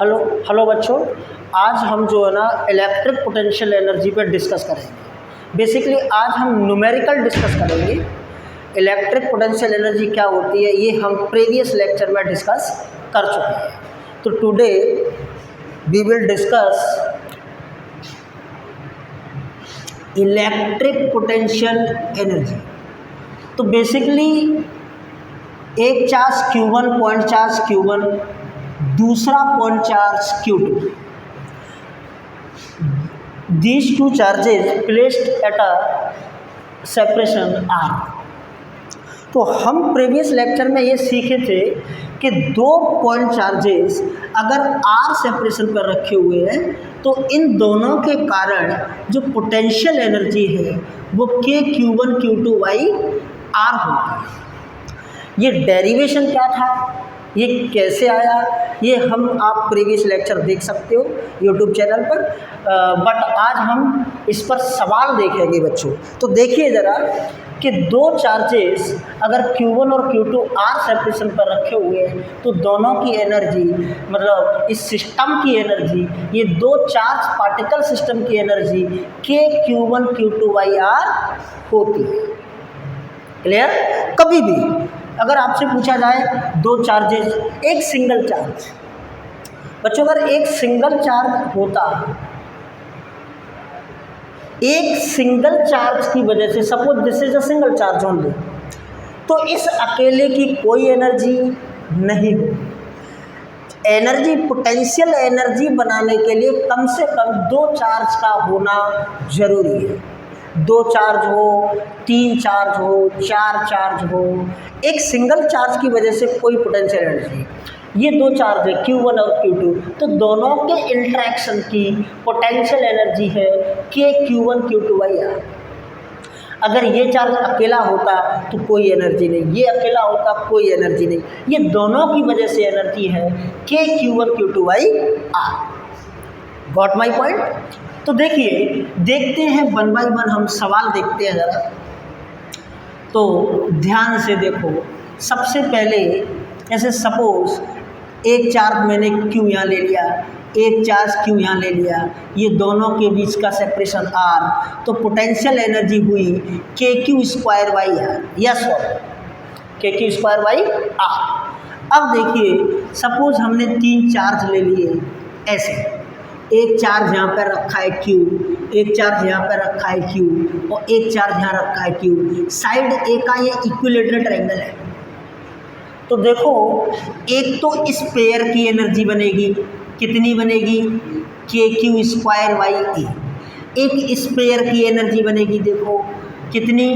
Hello hello बच्चों, आज हम जो है ना इलेक्ट्रिक पोटेंशियल एनर्जी पर डिस्कस करेंगे। बेसिकली आज हम न्यूमेरिकल डिस्कस करेंगे। इलेक्ट्रिक पोटेंशियल एनर्जी क्या होती है ये हम प्रीवियस लेक्चर में डिस्कस कर चुके हैं। तो today we will discuss electric potential energy. तो बेसिकली एक charge Q1 point charge Q1, दूसरा point charge Q2, these two charges placed at a separation R। तो हम प्रीवियस लेक्चर में ये सीखे थे कि दो पॉइंट चार्जेस अगर R सेपरेशन पर रखे हुए हैं तो इन दोनों के कारण जो पोटेंशियल एनर्जी है वो Q1 Q2 बाई R होती है। ये डेरिवेशन क्या था, ये कैसे आया, ये हम आप प्रीवियस लेक्चर देख सकते हो यूट्यूब चैनल पर। बट आज हम इस पर सवाल देखेंगे बच्चों। तो देखिए ज़रा कि दो चार्जेस अगर Q1 और Q2 R सेपरेशन पर रखे हुए हैं तो दोनों की एनर्जी, मतलब इस सिस्टम की एनर्जी, ये दो चार्ज पार्टिकल सिस्टम की energy Q1 Q2 by R होती है। क्लियर? कभी भी अगर आपसे पूछा जाए दो चार्जेस, एक सिंगल चार्ज, बच्चों अगर एक सिंगल चार्ज होता, एक सिंगल चार्ज की वजह से, suppose this is a single charge only, तो इस अकेले की कोई एनर्जी नहीं हो। एनर्जी, पोटेंशियल एनर्जी बनाने के लिए कम से कम दो चार्ज का होना जरूरी है। दो चार्ज हो, तीन चार्ज हो, चार चार्ज हो। एक सिंगल चार्ज की वजह से कोई पोटेंशियल एनर्जी, ये दो चार्ज है Q1 और Q2, तो दोनों के इंटरेक्शन की पोटेंशियल एनर्जी है Q1 Q2 बाई R। अगर ये चार्ज अकेला होता तो कोई एनर्जी नहीं, ये अकेला होता कोई एनर्जी नहीं, ये दोनों की वजह से एनर्जी है Q1 Q2 by R। Got my point? तो देखिए, देखते हैं वन बाई वन, हम सवाल देखते हैं ज़रा। तो ध्यान से देखो, सबसे पहले ऐसे सपोज एक चार्ज मैंने Q यहाँ ले लिया, एक चार्ज Q यहाँ ले लिया, ये दोनों के बीच का सेपरेशन R, तो पोटेंशियल एनर्जी हुई KQ square by R। Yes और KQ स्क्वायर बाई R। अब देखिए, सपोज हमने तीन चार्ज ले लिए ऐसे, एक चार्ज यहाँ पर रखा है Q, एक चार्ज यहाँ पर रखा है Q और एक चार्ज यहाँ रखा है Q। साइड A का ये इक्विलेटरल ट्रायंगल है। तो देखो, एक तो इस पेयर की एनर्जी बनेगी, कितनी बनेगी KQ स्क्वायर बाई A। एक इस पेयर की एनर्जी बनेगी, देखो कितनी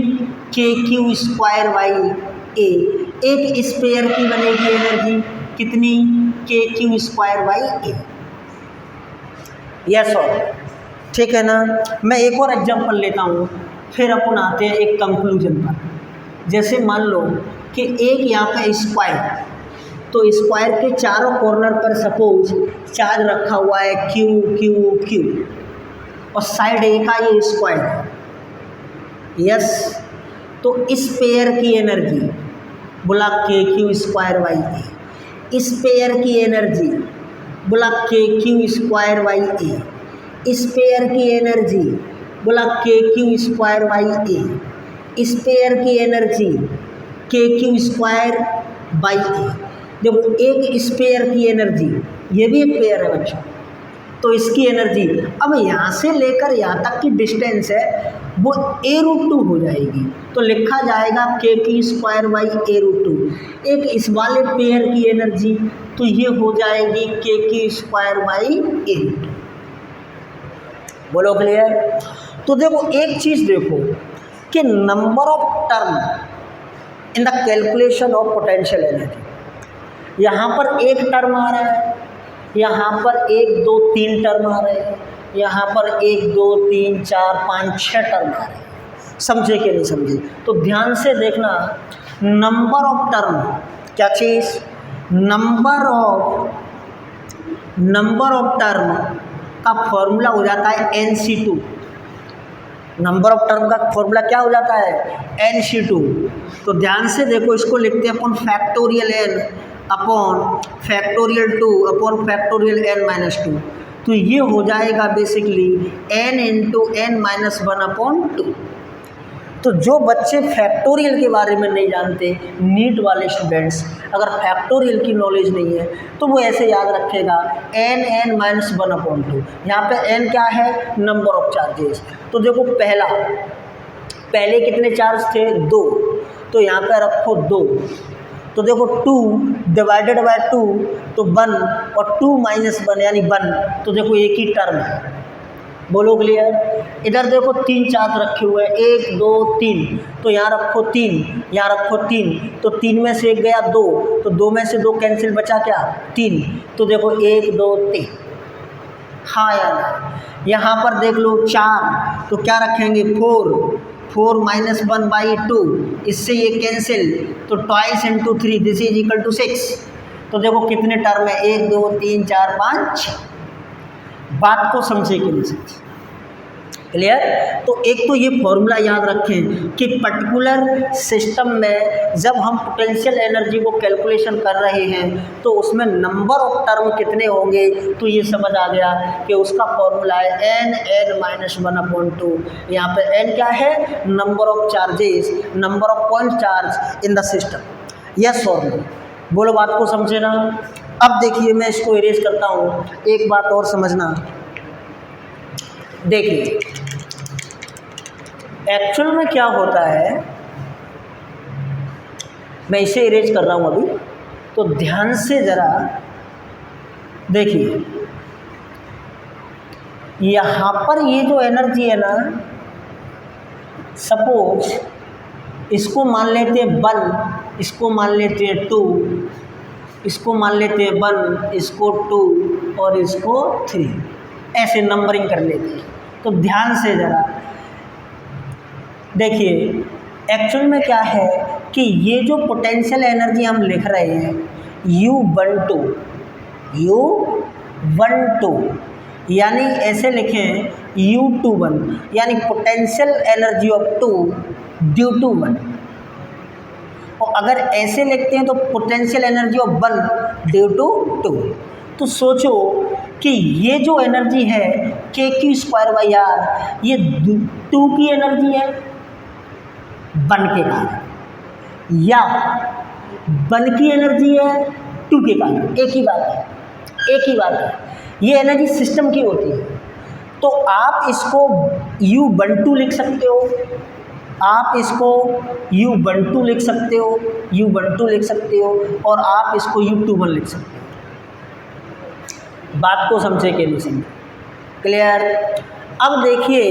KQ स्क्वायर बाई A। एक इस पेयर की बनेगी एनर्जी कितनी KQ square by A। Yes और ठीक है ना। मैं एक और एग्जांपल लेता हूँ, फिर अपन आते हैं एक कंक्लूजन पर। जैसे मान लो कि एक यहाँ पे स्क्वायर, तो स्क्वायर के चारों कॉर्नर पर सपोज चार्ज रखा हुआ है Q Q Q और साइड ए का ये स्क्वायर है। यस, तो इस पेयर की एनर्जी बोला KQ स्क्वायर बाई A, इस पेयर की एनर्जी बोला KQ स्क्वायर बाई A, इस पेयर की एनर्जी बोला KQ स्क्वायर बाई A, इस पेयर की energy KQ square by A। देखो, एक इस पेयर की एनर्जी, ये भी एक पेयर है बच्चों, तो इसकी एनर्जी, अब यहाँ से लेकर यहाँ तक की डिस्टेंस है वो A√2 हो जाएगी, तो लिखा जाएगा KQ स्क्वायर बाई A√2। एक इस वाले पेयर की एनर्जी, तो ये हो जाएगी KQ स्क्वायर बाई A√2। बोलो क्लियर? तो देखो, एक चीज़ देखो कि number of term in the calculation of potential energy, यहाँ पर एक टर्म आ रहा है, यहाँ पर 1 2 3 टर्म आ रहे हैं, यहाँ पर 1 2 3 4 5 6 टर्म आ रहे हैं। समझे कि नहीं समझे? तो ध्यान से देखना, नंबर ऑफ टर्म, क्या चीज़, नंबर ऑफ टर्म का फॉर्मूला हो जाता है NC2। नंबर ऑफ टर्म का फॉर्मूला क्या हो जाता है NC2। तो ध्यान से देखो, इसको लिखते हैं अपन factorial N upon factorial 2 upon factorial n minus 2। तो ये हो जाएगा basically n into n minus 1 upon 2। तो जो बच्चे फैक्टोरियल के बारे में नहीं जानते, नीट वाले स्टूडेंट्स, अगर फैक्टोरियल की नॉलेज नहीं है तो वो ऐसे याद रखेगा n माइनस 1 अपॉन 2। यहाँ पे n क्या है? Number of charges. तो देखो पहले कितने चार्ज थे? 2, तो यहाँ पे रखो 2। तो देखो 2 डिवाइडेड बाय 2 तो 1, और 2 माइनस 1 यानी 1। तो देखो एक ही टर्म है, बोलो क्लियर। इधर देखो 3 चार्ज रखे हुए हैं, 1 2 3, तो यहाँ रखो 3, यहाँ रखो 3, तो 3 में से 1 गया 2, तो 2 में से 2 कैंसिल, बचा क्या? 3। तो देखो 1 2 3, हाँ या ना। यहाँ पर देख लो 4, तो क्या रखेंगे? 4 माइनस 1 बाई 2, इससे ये कैंसिल, तो twice into 3 this is equal to 6। तो देखो कितने टर्म है? 1 2 3 4 5 6। बात को समझे कि नहीं समझे? क्लियर? तो एक तो ये फॉर्मूला याद रखें कि पर्टिकुलर सिस्टम में जब हम पोटेंशियल एनर्जी को कैलकुलेशन कर रहे हैं तो उसमें नंबर ऑफ टर्म कितने होंगे, तो ये समझ आ गया कि उसका फॉर्मूला है n माइनस 1 अपॉन 2। यहाँ पे n क्या है? Number of charges, number of point charge in the system. Yes और नो? बोलो, बात को समझे ना? अब देखिए मैं इसको इरेज करता हूँ, एक बात और समझना। देखिए एक्चुअल में क्या होता है, मैं इसे इरेज कर रहा हूँ अभी, तो ध्यान से ज़रा देखिए। यहाँ पर ये जो एनर्जी है ना, सपोज इसको मान लेते हैं 1, इसको मान लेते हैं 2, इसको मान लेते हैं 1, इसको 2 और इसको 3, ऐसे नंबरिंग कर लेते हैं। तो ध्यान से ज़रा देखिए, एक्चुअल में क्या है कि ये जो पोटेंशियल एनर्जी हम लिख रहे हैं U12 यानी ऐसे लिखें U21 यानी potential energy of 2 due to 1। और अगर ऐसे लिखते हैं तो potential energy of 1 due to 2। तो सोचो कि ये जो एनर्जी है kq²/r, ये 2 की एनर्जी है 1 के कारण, या 1 की एनर्जी है 2 के कारण। एक ही बात है। ये एनर्जी सिस्टम की होती है। तो आप इसको U12 लिख सकते हो, आप इसको U12 लिख सकते हो, U12 लिख सकते हो, और आप इसको U21 लिख सकते हो। बात को समझे कि नहीं समझे? क्लियर? अब देखिए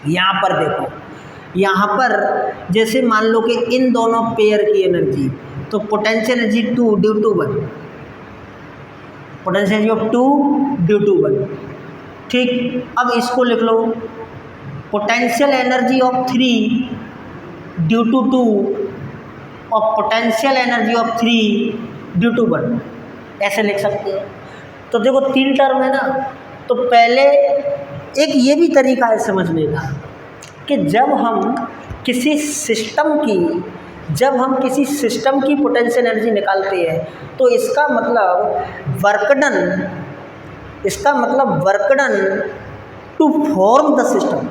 यहाँ पर देखो, यहाँ पर जैसे मान लो कि इन दोनों पेयर की एनर्जी, तो potential energy 2 due to 1, potential energy of 2 due to 1। ठीक, अब इसको लिख लो potential energy of 3 due to 2 और potential energy of 3 due to 1, ऐसे लिख सकते हैं। तो देखो 3 टर्म है ना, तो पहले एक ये भी तरीका है समझने का कि जब हम किसी सिस्टम की पोटेंशियल एनर्जी निकालते हैं तो इसका मतलब work done to form the system,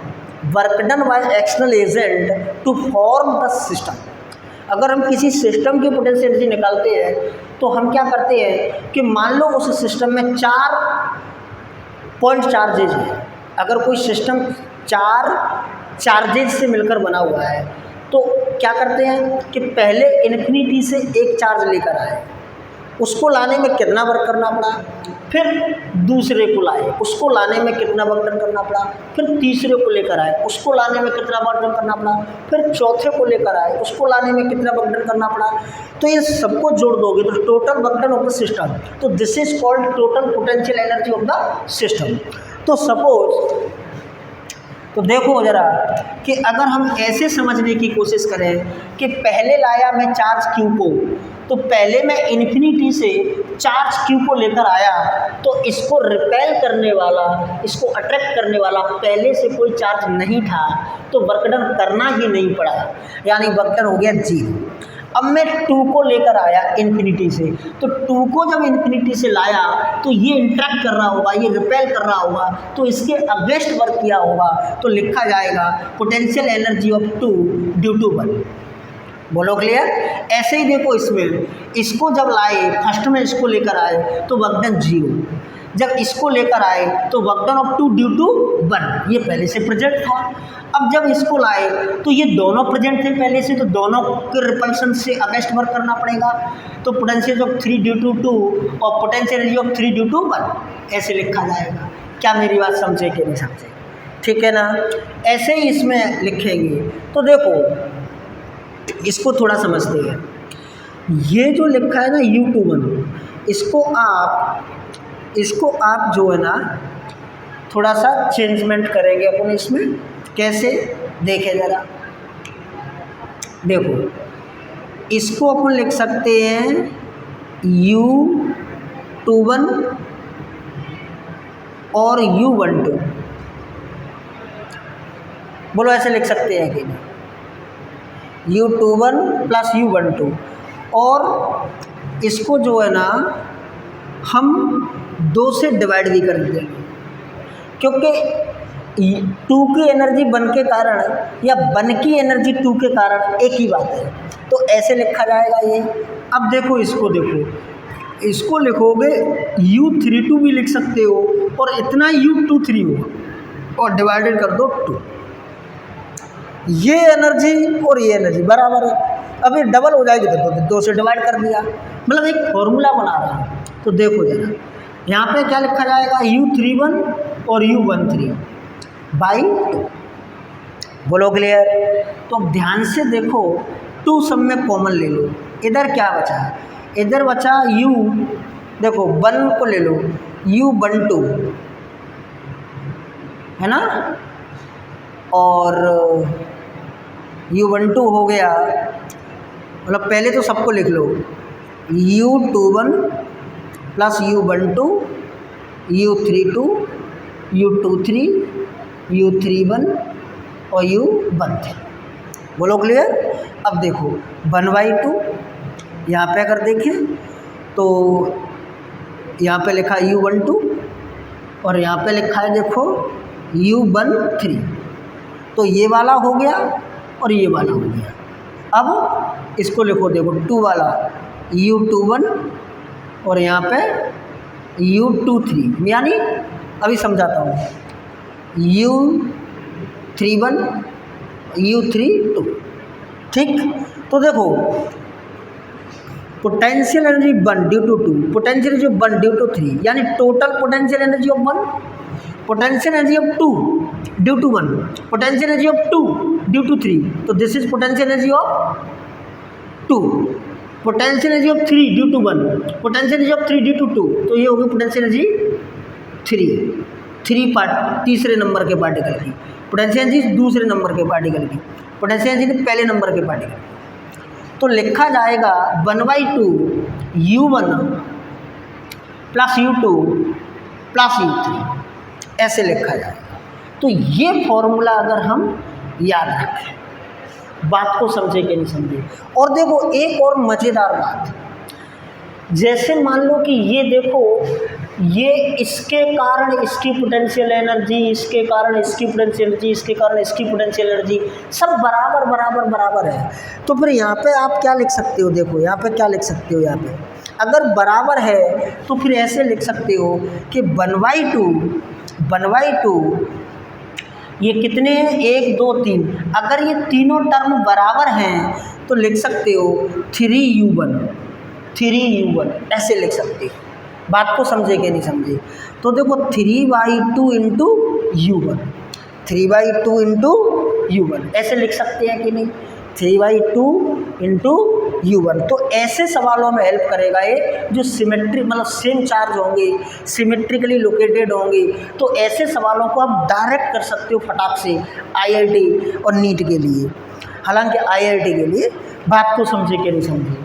work done by external agent to form the system. अगर हम किसी सिस्टम की पोटेंशियल एनर्जी निकालते हैं तो हम क्या करते हैं कि मान लो उस सिस्टम में 4 पॉइंट चार्जेज है। अगर कोई सिस्टम 4 चार्जेज से मिलकर बना हुआ है तो क्या करते हैं कि पहले इन्फिनिटी से एक चार्ज लेकर आए, उसको लाने में कितना वर्क करना पड़ा, फिर दूसरे को लाए, उसको लाने में कितना वर्क डन करना पड़ा, फिर तीसरे को लेकर आए, उसको लाने में कितना वर्क डन करना पड़ा, फिर चौथे को लेकर आए, उसको लाने में कितना वर्क डन करना पड़ा। तो ये सबको जोड़ दोगे तो total work done of the system, तो this is called total potential energy of the system. तो सपोज, तो देखो ज़रा कि अगर हम ऐसे समझने की कोशिश करें कि पहले लाया मैं चार्ज क्यू को, तो पहले मैं इन्फिनिटी से चार्ज क्यू को लेकर आया, तो इसको रिपेल करने वाला, इसको अट्रैक्ट करने वाला पहले से कोई चार्ज नहीं था, तो वर्क डन करना ही नहीं पड़ा, यानी वर्क डन हो गया 0। अब मैं 2 को लेकर आया इन्फिनिटी से, तो 2 को जब इन्फिनिटी से लाया तो ये इंटरेक्ट कर रहा होगा, ये रिपेल कर रहा होगा, तो इसके अगेंस्ट वर्क किया होगा, तो लिखा जाएगा potential energy of 2 due to 1। बोलो क्लियर। ऐसे ही देखो इसमें, इसको जब लाए फर्स्ट में इसको लेकर आए तो वर्क डन 0, जब इसको लेकर आए तो work done of 2 due to 1, ये पहले से प्रेजेंट था। अब जब इसको लाए तो ये दोनों प्रेजेंट थे पहले से, तो दोनों के रिपल्शन से अगेंस्ट वर्क करना पड़ेगा, तो पोटेंशियल ऑफ 3 ड्यू टू 2 और potential energy of 3 due to 1 ऐसे लिखा जाएगा। क्या मेरी बात समझे कि नहीं समझे? ठीक है ना। ऐसे ही इसमें लिखेंगे। तो देखो इसको थोड़ा समझते हैं। ये जो लिखा है ना U21, इसको आप जो है ना थोड़ा सा चेंजमेंट करेंगे अपन इसमें। कैसे देखें ज़रा, देखो इसको अपन लिख सकते हैं U21 और U12। बोलो ऐसे लिख सकते हैं कि नहीं? U21 प्लस U12, और इसको जो है ना हम 2 से डिवाइड भी कर देंगे, क्योंकि 2 की एनर्जी 1 के कारण या 1 की एनर्जी 2 के कारण एक ही बात है, तो ऐसे लिखा जाएगा ये। अब देखो इसको, देखो इसको लिखोगे U32 भी लिख सकते हो, और इतना U23 होगा, और डिवाइडेड कर दो 2। ये एनर्जी और ये एनर्जी बराबर है, अब ये डबल हो जाएगी तो 2 से डिवाइड कर दिया, मतलब एक फॉर्मूला बना रहा है। तो देखो जरा यहाँ पे क्या लिखा जाएगा, U31 और U13 बाई 2। बोलो क्लियर। तो अब ध्यान से देखो, 2 सब में कॉमन ले लो, इधर क्या बचा, इधर बचा U, देखो 1 को ले लो U12 है ना, और U12 हो गया, मतलब पहले तो सबको लिख लो U21 plus U12 U32 U23 U31 और U13। बोलो क्लियर। अब देखो 1/2 यहाँ पे अगर देखें तो यहाँ पे लिखा U12 और यहाँ पे लिखा है देखो U13, तो ये वाला हो गया और ये वाला हो गया। अब इसको लिखो, देखो 2 वाला U21 और यहाँ पे U23, यानी अभी समझाता हूँ, U31 U32। ठीक, तो देखो potential energy 1 due to 2, potential energy 1 due to 3, यानी total potential energy of 1, potential energy of 2 due to 1, potential energy of 2 due to 3, तो this is potential energy of 2, potential energy of 3 due to 1, potential energy of 3 due to 2, तो ये होगी potential energy 3 part तीसरे नंबर के particle की, potential energy दूसरे number के पार्टिकल की, पोटेंशियल एनर्जी पहले नंबर के पार्टिकल। तो लिखा जाएगा 1/2 U1 plus U2 plus U3, ऐसे लिखा जाएगा। तो ये फॉर्मूला अगर हम याद रखें, बात को समझे कि नहीं समझे। और देखो एक और मज़ेदार बात, जैसे मान लो कि ये देखो, ये इसके कारण इसकी पोटेंशियल एनर्जी, इसके कारण इसकी पोटेंशियल एनर्जी, इसके कारण इसकी पोटेंशियल एनर्जी सब बराबर बराबर बराबर है। तो फिर यहाँ पे आप क्या लिख सकते हो, देखो यहाँ पे क्या लिख सकते हो, यहाँ पे अगर बराबर है तो फिर ऐसे लिख सकते हो कि 1/2 ये कितने हैं, 1 2 3, अगर ये तीनों टर्म बराबर हैं तो लिख सकते हो 3U1 ऐसे लिख सकते हो। बात को समझे कि नहीं समझे। तो देखो 3/2 इंटू U1, 3/2 इंटू U1 ऐसे लिख सकते हैं कि नहीं, 3/2 इंटू U1। तो ऐसे सवालों में हेल्प करेगा ये, जो सिमेट्रिक मतलब सेम चार्ज होंगे, सिमेट्रिकली लोकेटेड होंगे, तो ऐसे सवालों को आप डायरेक्ट कर सकते हो फटाक से IIT और नीट के लिए। हालांकि IIT के लिए बात को समझे कि नहीं समझे।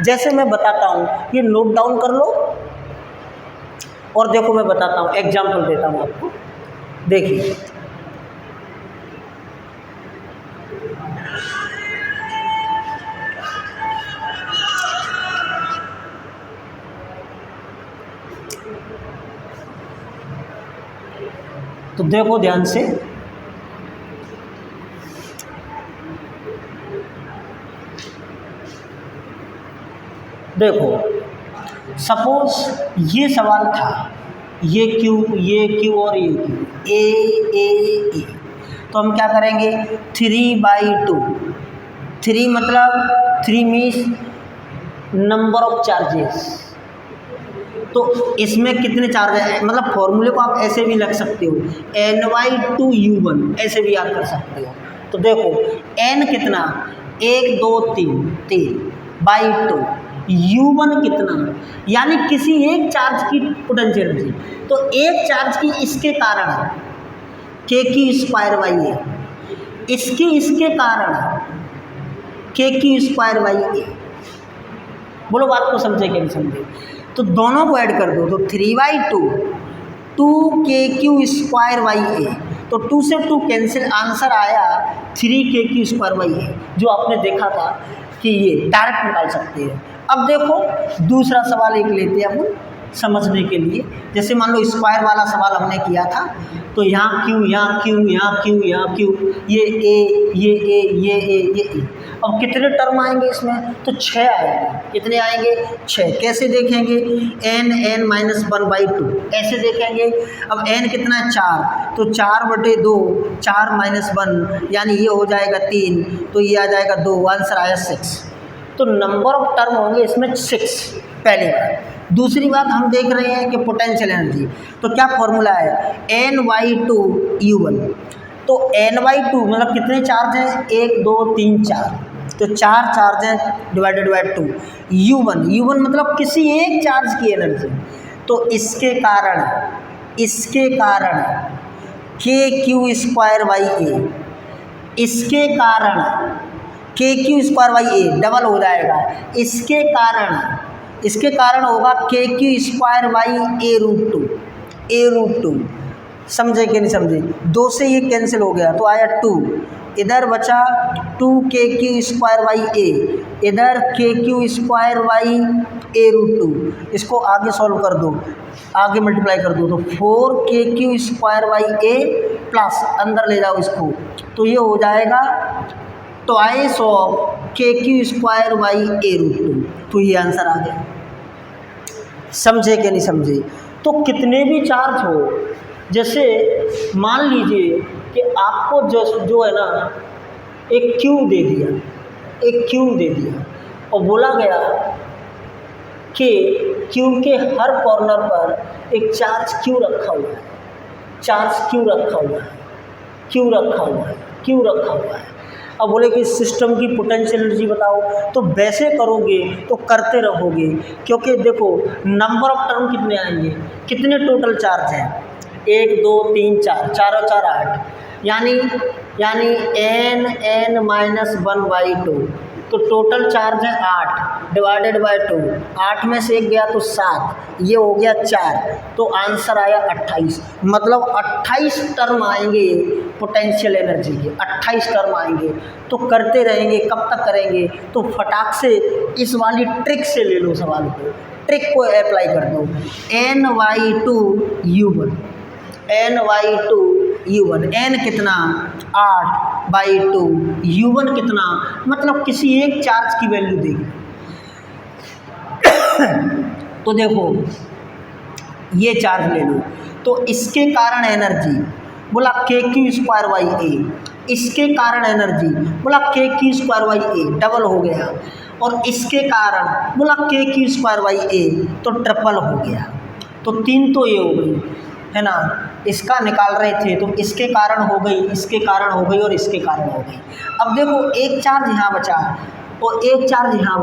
जैसे मैं बताता हूँ, ये नोट डाउन कर लो, और देखो मैं बताता हूँ, एग्जाम्पल देता हूँ आपको। देखिए तो देखो ध्यान से, देखो सपोज ये सवाल था, ये क्यू और ये क्यू, ए, तो हम क्या करेंगे 3/2, 3 मतलब 3 मीन्स नंबर ऑफ चार्जेस। तो इसमें कितने चार्ज है, मतलब फॉर्मूले को आप ऐसे भी लिख सकते हो n/2u1, ऐसे भी याद कर सकते हो। तो देखो n कितना, 1 2 3 बाई 2, u1 कितना, यानी किसी एक चार्ज की पोटेंशियल एनर्जी। तो एक चार्ज की इसके कारण k² a, इसके कारण k² a। बोलो बात को समझे कि नहीं समझे? तो दोनों को ऐड कर दो, तो 3/2 2k² a, तो 2 से 2 कैंसिल, आंसर आया 3k² a, जो आपने देखा था कि ये डायरेक्ट निकाल सकते हैं। अब देखो दूसरा सवाल एक लेते हैं अपन समझने के लिए। जैसे मान लो स्क्वायर वाला सवाल हमने किया था, तो यहाँ क्यू, यहाँ क्यू, यहाँ क्यू, यहाँ क्यू, ये ए, ये ए, ये ए, ये ए। अब कितने टर्म आएंगे इसमें? तो 6 आएंगे। कितने आएंगे? 6। कैसे देखेंगे? n(-1/2) ऐसे देखेंगे। अब n कितना है? 4, तो 4/2, 4 - 1 यानी ये हो जाएगा 3, तो ये आ जाएगा 2, आंसर आया 6। तो नंबर ऑफ टर्म होंगे इसमें 6, पहली बात। दूसरी बात हम देख रहे हैं कि पोटेंशियल एनर्जी, तो क्या फॉर्मूला है? n/2u1। तो n/2 मतलब कितने चार्ज हैं? 1 2 3 4, तो 4 चार्ज हैं डिवाइडेड बाय 2। u1 मतलब किसी एक चार्ज की एनर्जी। तो इसके कारण k² a, इसके कारण k² a डबल हो जाएगा। इसके कारण होगा k² a√2। समझे कि नहीं समझे? 2 से ये कैंसिल हो गया, तो आया 2, इधर बचा 2k² a, इधर k² a√2। इसको आगे सॉल्व कर दो, आगे मल्टीप्लाई कर दो, तो 4k² a प्लस अंदर ले जाओ इसको, तो ये हो जाएगा ट्वाइस ऑफ k² a√2। तो ये आंसर आ गया। समझे कि नहीं समझे? तो कितने भी चार्ज हो, जैसे मान लीजिए कि आपको जो है ना एक क्यू दे दिया और बोला गया कि क्यू के हर कॉर्नर पर एक चार्ज क्यू रखा हुआ है। अब बोले कि सिस्टम की पोटेंशियल एनर्जी बताओ, तो वैसे करोगे तो करते रहोगे, क्योंकि देखो नंबर ऑफ टर्म कितने आएंगे, कितने टोटल चार्ज हैं? 1 2 3 4, 4 और 4 8, यानी n(-1/2), तो टोटल चार्ज है 8 डिवाइडेड बाय 2, 8 में से 1 गया तो 7, ये हो गया 4, तो आंसर आया 28। मतलब 28 टर्म आएंगे पोटेंशियल एनर्जी के, 28 टर्म आएंगे। तो करते रहेंगे, कब तक करेंगे? तो फटाक से इस वाली ट्रिक से ले लो सवाल को, ट्रिक को अप्लाई कर दो। n/2u1, n कितना? 8/2, u1 कितना? मतलब किसी एक चार्ज की वैल्यू देगी। तो देखो ये चार्ज ले लो, तो इसके कारण एनर्जी बोला k² a, इसके कारण एनर्जी बोला k² a, डबल हो गया। और इसके कारण बोला k² a, तो ट्रिपल हो गया। तो 3 तो ये हो गई है ना, इसका निकाल रहे थे, तो इसके कारण हो गई, इसके कारण हो गई और इसके कारण हो गई। अब देखो एक चार्ज यहाँ बचा और एक चार्ज यहाँ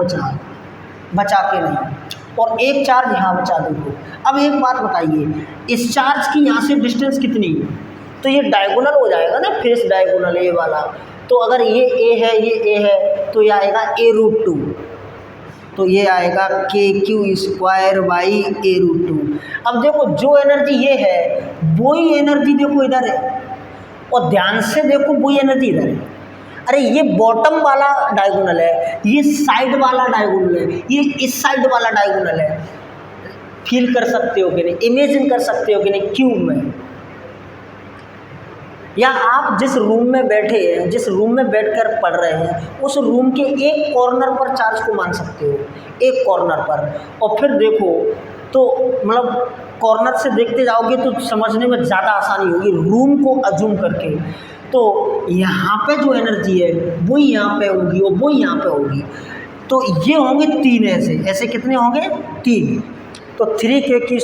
बचा के नहीं, और एक चार्ज यहाँ बचा। देखो अब एक बात बताइए, इस चार्ज की यहाँ से डिस्टेंस कितनी है? तो ये डायगोनल हो जाएगा ना, फेस डायगोनल ए वाला। तो अगर ये ए है, ये ए है, तो ये आएगा a√2, तो ये आएगा k² a√2। अब देखो जो एनर्जी ये है वही एनर्जी देखो इधर है, और ध्यान से देखो वही एनर्जी इधर है। अरे ये बॉटम वाला डायगोनल है, ये साइड वाला डायगोनल है, ये इस साइड वाला डायगोनल है। फील कर सकते हो कि नहीं, इमेजिन कर सकते हो कि नहीं क्यूब में। या आप जिस रूम में बैठे हैं, जिस रूम में बैठकर पढ़ रहे हैं, उस रूम के एक कॉर्नर पर चार्ज को मान सकते हो, एक कॉर्नर पर। और फिर देखो तो मतलब कॉर्नर से देखते जाओगे तो समझने में ज़्यादा आसानी होगी रूम को अजूम करके। तो यहाँ पे जो एनर्जी है वो यहाँ पे होगी और वो यहाँ पे होगी। तो ये होंगे 3 ऐसे, ऐसे कितने होंगे 3। तो 3k²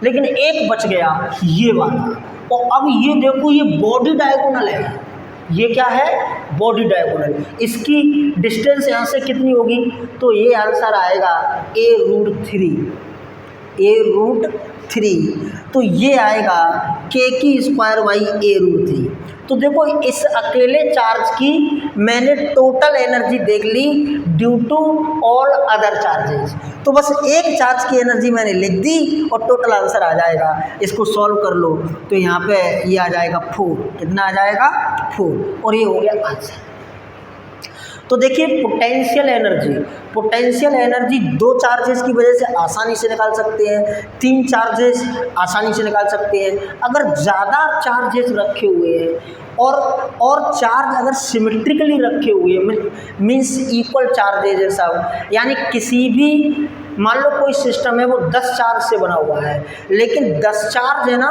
लेकिन एक बच गया ये वाला। और अब ये देखो ये बॉडी डायगोनल है, ये क्या है बॉडी डायगोनल। इसकी डिस्टेंस यहाँ से कितनी होगी, तो ये आंसर आएगा a√3। तो ये आएगा k²/a√3। तो देखो इस अकेले चार्ज की मैंने टोटल एनर्जी देख ली due to all other charges. तो बस एक चार्ज की एनर्जी मैंने लिख दी और टोटल आंसर आ जाएगा। इसको सॉल्व कर लो तो यहाँ पे ये आ जाएगा 4। कितना आ जाएगा 4, और ये हो गया आंसर। तो देखिए पोटेंशियल एनर्जी 2 चार्जेस की वजह से आसानी से निकाल सकते हैं, 3 चार्जेस आसानी से निकाल सकते हैं। अगर ज़्यादा चार्जेस रखे हुए हैं और चार्ज अगर सिमेट्रिकली रखे हुए मीन्स इक्वल चार्जेस है सब, यानी किसी भी मान लो कोई सिस्टम है वो 10 चार्ज से बना हुआ है, लेकिन 10 चार्ज है ना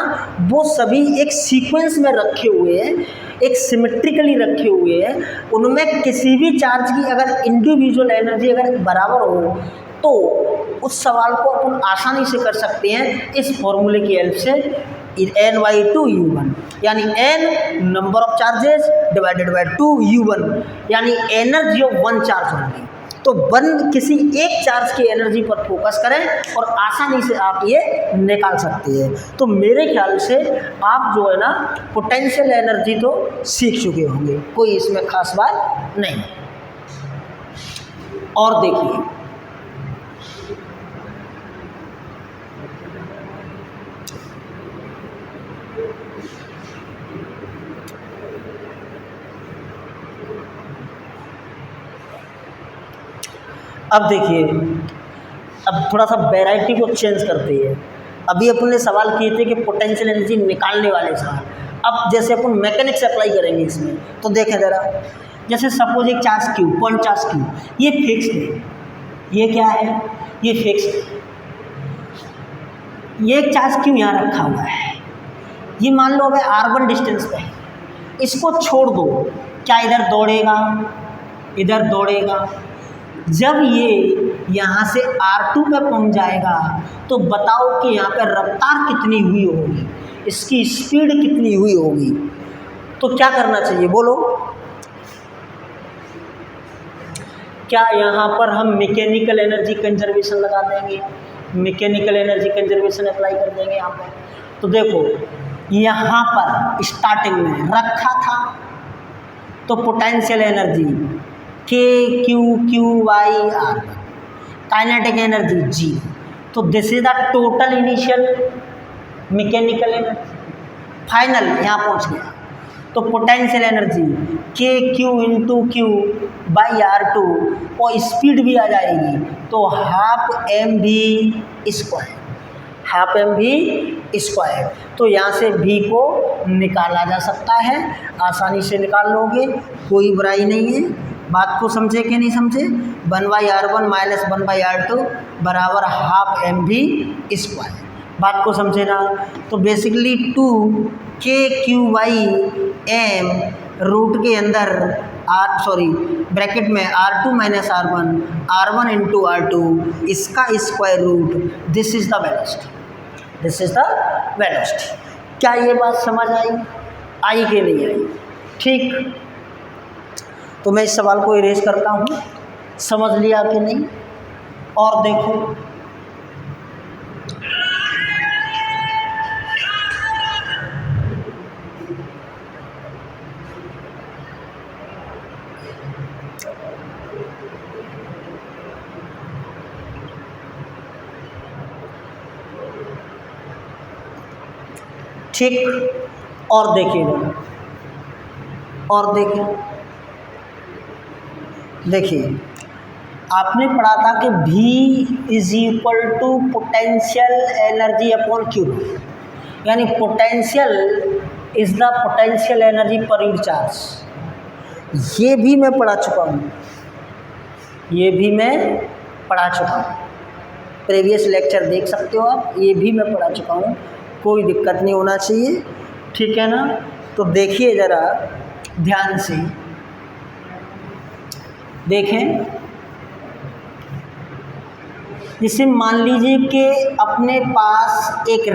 वो सभी एक सीक्वेंस में रखे हुए हैं, एक सिमेट्रिकली रखे हुए हैं। उनमें किसी भी चार्ज की अगर इंडिविजुअल एनर्जी अगर बराबर हो तो उस सवाल को अपन आसानी से कर सकते हैं इस फॉर्मूले की हेल्प से, n/2u1, यानी n number of charges divided by 2u1, यानी एनर्जी ऑफ 1 चार्ज होगी। तो किसी एक चार्ज की एनर्जी पर फोकस करें और आसानी से आप ये निकाल सकते हैं। तो मेरे ख्याल से आप जो है ना पोटेंशियल एनर्जी तो सीख चुके होंगे, कोई इसमें खास बात नहीं। और देखिए अब देखिए, अब थोड़ा सा वैरायटी को चेंज करते हैं। अभी अपन ने सवाल किए थे कि पोटेंशियल एनर्जी निकालने वाले सवाल, अब जैसे अपन मैकेनिक्स अप्लाई करेंगे इसमें, तो देखें ज़रा, जैसे सपोज एक charge Q, point charge Q, ये फिक्स्ड है, ये क्या है, ये फिक्स्ड है। ये एक चार्ज क्यू यहाँ रखा हुआ है, ये मान लो अगर r1 डिस्टेंस पे है, इसको छोड़ दो, क्या इधर दौड़ेगा, इधर दौड़ेगा। जब ये यहाँ से R2 पे पहुँच जाएगा तो बताओ कि यहाँ पर रफ्तार कितनी हुई होगी, इसकी स्पीड कितनी हुई होगी। तो क्या करना चाहिए बोलो, क्या यहाँ पर हम मैकेनिकल एनर्जी कंजर्वेशन लगा देंगे, मैकेनिकल एनर्जी कंजर्वेशन अप्लाई कर देंगे यहाँ पर। तो देखो यहाँ पर स्टार्टिंग में रखा था तो potential energy k/q/r, kinetic energy g। तो this is the total initial mechanical energy, final यहाँ पहुँच गया। तो पोटेंशियल एनर्जी k/q/r2 और स्पीड भी आ जाएगी, तो 12mv²। तो यहाँ से v को निकाला जा सकता है, आसानी से निकाल लोगे, कोई बुराई नहीं है। बात को समझे कि नहीं समझे, 1/r1 माइनस 1/r2 बराबर 12mv²। बात को समझे ना। तो बेसिकली 2k/m रूट के अंदर ब्रैकेट में r2 minus r1 into r2, इसका square root, this is the velocity. क्या ये बात समझ आई कि नहीं आई? ठीक, तो मैं इस सवाल को इरेज करता हूँ, समझ लिया कि नहीं। और देखो ठीक, और देखिए आपने पढ़ा था कि V is equal to potential energy upon Q, यानी potential is the potential energy per unit charge. ये भी मैं पढ़ा चुका हूँ, ये भी मैं पढ़ा चुका हूँ, प्रीवियस लेक्चर देख सकते हो आप, ये भी मैं पढ़ा चुका हूँ, कोई दिक्कत नहीं होना चाहिए, ठीक है ना। तो देखिए ज़रा ध्यान से देखें, जैसे मान लीजिए कि अपने पास एक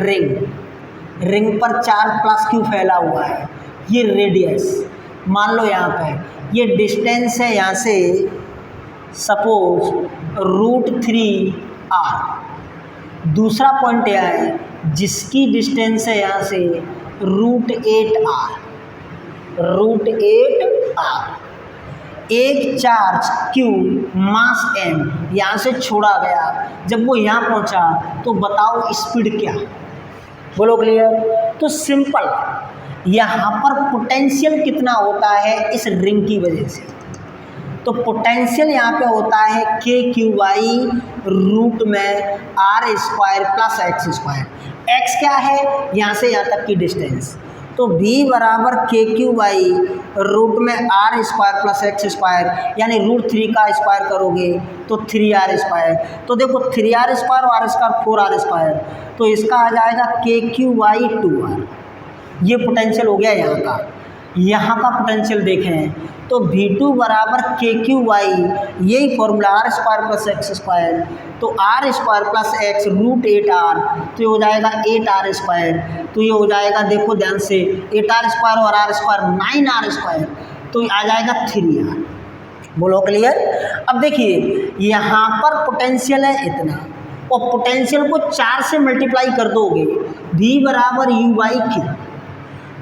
रिंग पर चार्ज प्लस क्यू फैला हुआ है, ये रेडियस मान लो यहाँ पे, ये डिस्टेंस है यहाँ से सपोज √3r। दूसरा पॉइंट यह है जिसकी डिस्टेंस है यहाँ से √8r। एक चार्ज Q मास m यहाँ से छोड़ा गया, जब वो यहाँ पहुँचा तो बताओ स्पीड क्या, बोलो क्लियर। तो सिंपल, यहाँ पर पोटेंशियल कितना होता है इस रिंग की वजह से, तो पोटेंशियल यहाँ पे होता है KQY रूट में r² प्लस x²। x क्या है, यहाँ से यहाँ तक की डिस्टेंस, तो V बराबर KQY रूट में r² प्लस x², यानी √3 का स्क्वायर करोगे तो 3r²। तो देखो 3r² और r² 4r², तो इसका आ जाएगा KQY 2r। ये पोटेंशियल हो गया यहाँ का। यहाँ का पोटेंशियल देखें तो V2 बराबर KQY, यही फॉर्मूला r² प्लस x², तो r² प्लस x √8r, तो ये हो जाएगा 8r²। तो ये हो जाएगा, देखो ध्यान से, 8r² और r² 9r², तो आ जाएगा 3r। बोलो क्लियर। अब देखिए यहाँ पर पोटेंशियल है इतना, और पोटेंशियल को 4 से मल्टीप्लाई कर दोगे, V बराबर U/Q,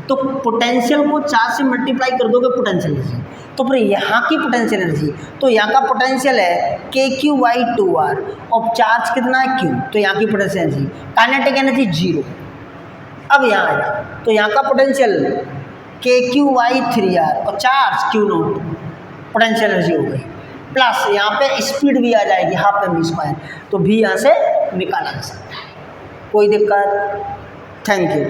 तो पोटेंशियल को 4 से मल्टीप्लाई कर दोगे पोटेंशियल एनर्जी, तो फिर यहाँ की पोटेंशियल एनर्जी, तो यहाँ का पोटेंशियल है KQY 2r, और चार्ज कितना है Q, तो यहाँ की पोटेंशियल एनर्जी, काइनेटिक एनर्जी 0। अब यहाँ आ जाए तो यहाँ का पोटेंशियल KQY 3r और चार्ज Q0, पोटेंशियल एनर्जी हो गई, प्लस यहाँ पे स्पीड भी आ जाएगी ½ m², तो भी यहाँ से निकाला जा सकता है, कोई दिक्कत। Thank you.